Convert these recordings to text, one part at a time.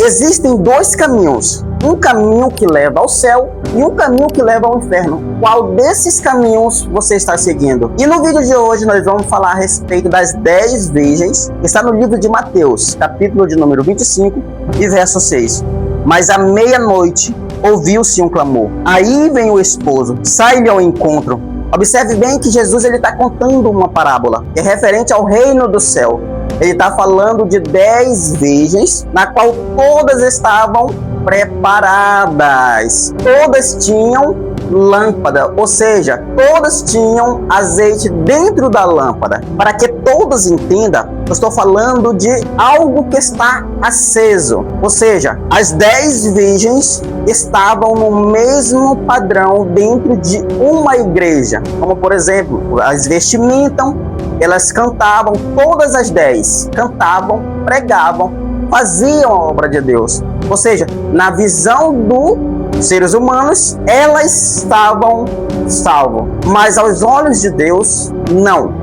existem dois caminhos. Um caminho que leva ao céu e um caminho que leva ao inferno. Qual desses caminhos você está seguindo? E no vídeo de hoje nós vamos falar a respeito das 10 virgens, que está no livro de Mateus, capítulo de número 25 e verso 6. Mas à meia-noite ouviu-se um clamor. Aí vem o esposo, sai-lhe ao encontro. Observe bem que Jesus está contando uma parábola, que é referente ao reino do céu. Ele está falando de 10 virgens, na qual todas estavam preparadas. Todas tinham lâmpada, ou seja, todas tinham azeite dentro da lâmpada. Para que todos entendam, eu estou falando de algo que está aceso. Ou seja, as 10 virgens estavam no mesmo padrão dentro de uma igreja. Como, por exemplo, as vestimentas, elas cantavam, todas as 10 cantavam, pregavam, faziam a obra de Deus. Ou seja, na visão dos seres humanos, elas estavam salvas, mas aos olhos de Deus, não.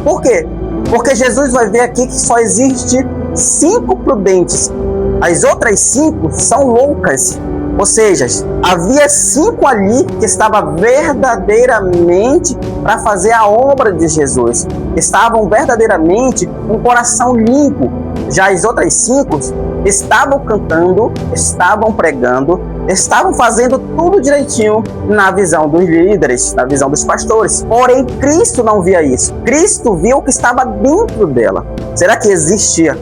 Por quê? Porque Jesus vai ver aqui que só existe 5 prudentes. As outras 5 são loucas. Ou seja, havia 5 ali que estavam verdadeiramente para fazer a obra de Jesus. Estavam verdadeiramente com o coração limpo. Já as outras 5 estavam cantando, estavam pregando, estavam fazendo tudo direitinho na visão dos líderes, na visão dos pastores. Porém, Cristo não via isso. Cristo viu o que estava dentro dela. Será que existia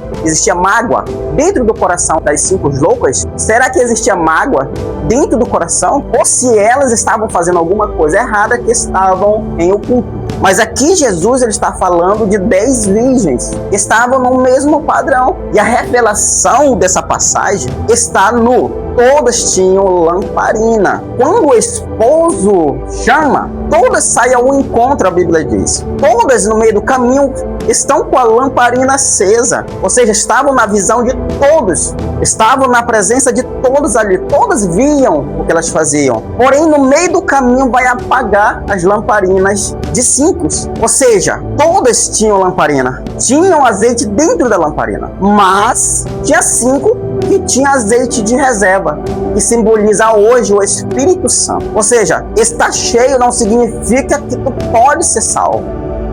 mágoa dentro do coração das 5 loucas? Será que existia mágoa dentro do coração? Ou se elas estavam fazendo alguma coisa errada que estavam em oculto? Mas aqui Jesus ele está falando de 10 virgens que estavam no mesmo padrão. E a revelação dessa passagem está no todas tinham lamparina. Quando o esposo chama, todas saem ao encontro, a Bíblia diz. Todas no meio do caminho estão com a lamparina acesa. Ou seja, estavam na visão de todos. Estavam na presença de todos ali. Todas viam o que elas faziam. Porém, no meio do caminho vai apagar as lamparinas de 5. Ou seja, todas tinham lamparina. Tinham azeite dentro da lamparina. Mas tinha 5 que tinha azeite de reserva, que simboliza hoje o Espírito Santo. Ou seja, estar cheio não significa que tu pode ser salvo.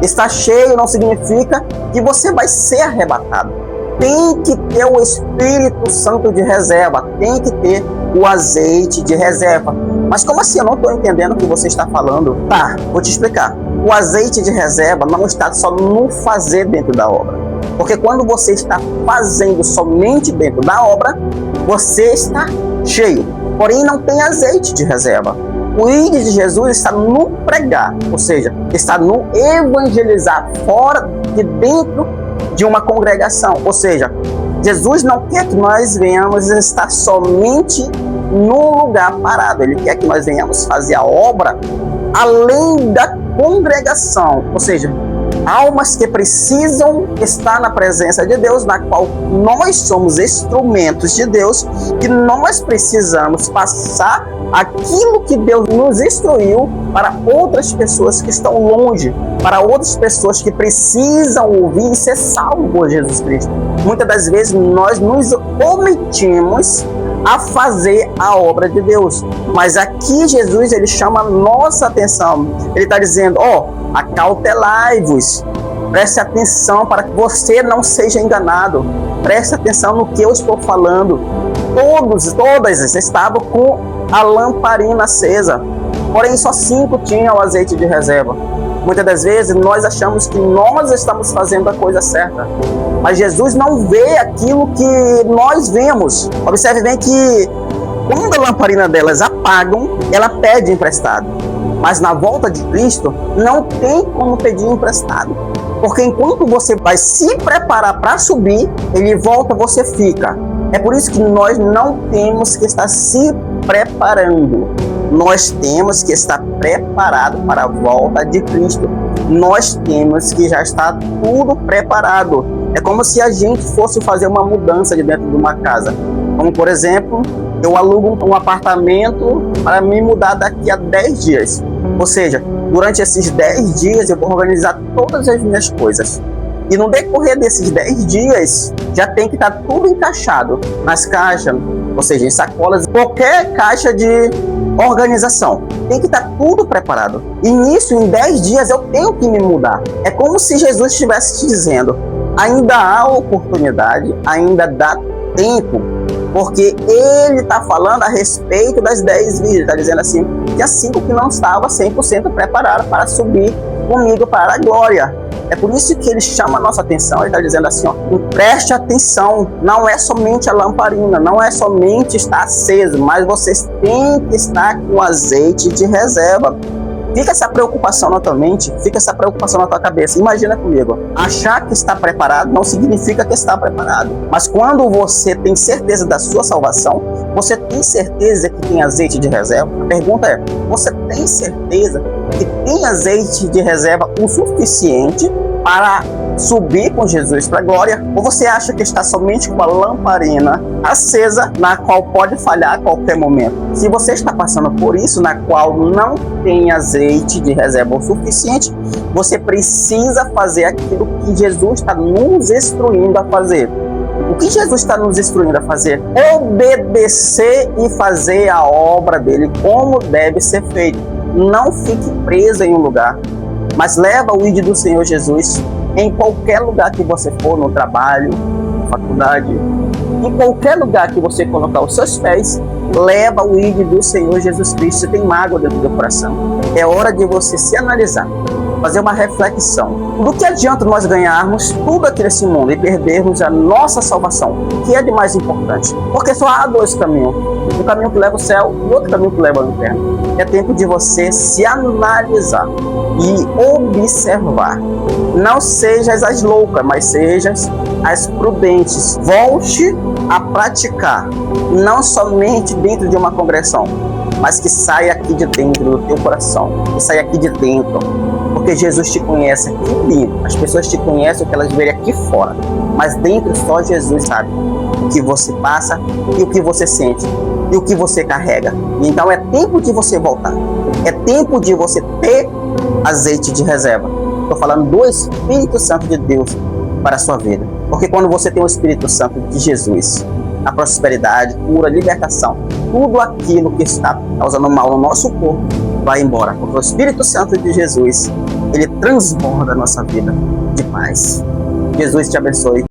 Estar cheio não significa que você vai ser arrebatado. Tem que ter o Espírito Santo de reserva, tem que ter o azeite de reserva. Mas como assim? Eu não estou entendendo o que você está falando. Tá, vou te explicar. O azeite de reserva não está só no fazer dentro da obra. Porque quando você está fazendo somente dentro da obra, você está cheio. Porém, não tem azeite de reserva. O ídolo de Jesus está no pregar, ou seja, está no evangelizar fora de dentro de uma congregação. Ou seja, Jesus não quer que nós venhamos estar somente no lugar parado. Ele quer que nós venhamos fazer a obra além da congregação. Ou seja, almas que precisam estar na presença de Deus, na qual nós somos instrumentos de Deus, que nós precisamos passar aquilo que Deus nos instruiu para outras pessoas que estão longe, para outras pessoas que precisam ouvir e ser salvos por Jesus Cristo. Muitas das vezes nós nos omitimos a fazer a obra de Deus. Mas aqui Jesus ele chama a nossa atenção. Ele está dizendo, acautelai-vos. Preste atenção para que você não seja enganado. Preste atenção no que eu estou falando. Todas estavam com a lamparina acesa. Porém, só 5 tinham o azeite de reserva. Muitas das vezes nós achamos que nós estamos fazendo a coisa certa. Mas Jesus não vê aquilo que nós vemos. Observe bem que quando a lamparina delas apagam, ela pede emprestado. Mas na volta de Cristo, não tem como pedir emprestado. Porque enquanto você vai se preparar para subir, ele volta, você fica. É por isso que nós não temos que estar se preparando. Nós temos que estar preparado para a volta de Cristo. Nós temos que já estar tudo preparado. É como se a gente fosse fazer uma mudança de dentro de uma casa. Como, por exemplo, eu alugo um apartamento para me mudar daqui a 10 dias. Ou seja, durante esses 10 dias eu vou organizar todas as minhas coisas. E no decorrer desses 10 dias, já tem que estar tudo encaixado nas caixas, ou seja, em sacolas, qualquer caixa de organização. Tem que estar tudo preparado. E nisso, em 10 dias, eu tenho que me mudar. É como se Jesus estivesse te dizendo, ainda há oportunidade, ainda dá tempo. Porque ele está falando a respeito das 10 virgens. Está dizendo assim, que as 5 que não estavam 100% preparadas para subir comigo para a glória. É por isso que ele chama a nossa atenção. Ele está dizendo assim, ó, preste atenção, não é somente a lamparina, não é somente estar aceso, mas vocês têm que estar com azeite de reserva. Fica essa preocupação na tua mente, fica essa preocupação na tua cabeça. Imagina comigo, achar que está preparado não significa que está preparado. Mas quando você tem certeza da sua salvação, você tem certeza que tem azeite de reserva? A pergunta é, você tem certeza que tem azeite de reserva o suficiente para subir com Jesus para a glória? Ou você acha que está somente com a lamparina acesa, na qual pode falhar a qualquer momento? Se você está passando por isso, na qual não tem azeite de reserva o suficiente, você precisa fazer aquilo que Jesus está nos instruindo a fazer. O que Jesus está nos instruindo a fazer? Obedecer e fazer a obra dele como deve ser feito. Não fique preso em um lugar, mas leva o ID do Senhor Jesus em qualquer lugar que você for, no trabalho, na faculdade, em qualquer lugar que você colocar os seus pés, leva o ID do Senhor Jesus Cristo. Você tem mágoa dentro do coração. É hora de você se analisar, fazer uma reflexão. Do que adianta nós ganharmos tudo aqui nesse mundo e perdermos a nossa salvação? O que é de mais importante? Porque só há 2 caminhos. Um caminho que leva ao céu e outro caminho que leva ao inferno. É tempo de você se analisar e observar. Não sejas as loucas, mas sejas as prudentes. Volte a praticar, não somente dentro de uma congregação, mas que saia aqui de dentro do teu coração, que saia aqui de dentro, porque Jesus te conhece aqui dentro. As pessoas te conhecem o que elas veem aqui fora, mas dentro só Jesus sabe o que você passa e o que você sente e o que você carrega. Então é tempo de você voltar, é tempo de você ter azeite de reserva. Estou falando do Espírito Santo de Deus para a sua vida, porque quando você tem o Espírito Santo de Jesus, a prosperidade, cura, libertação, tudo aquilo que está causando mal no nosso corpo vai embora, porque o Espírito Santo de Jesus, ele transborda a nossa vida de paz. Jesus te abençoe.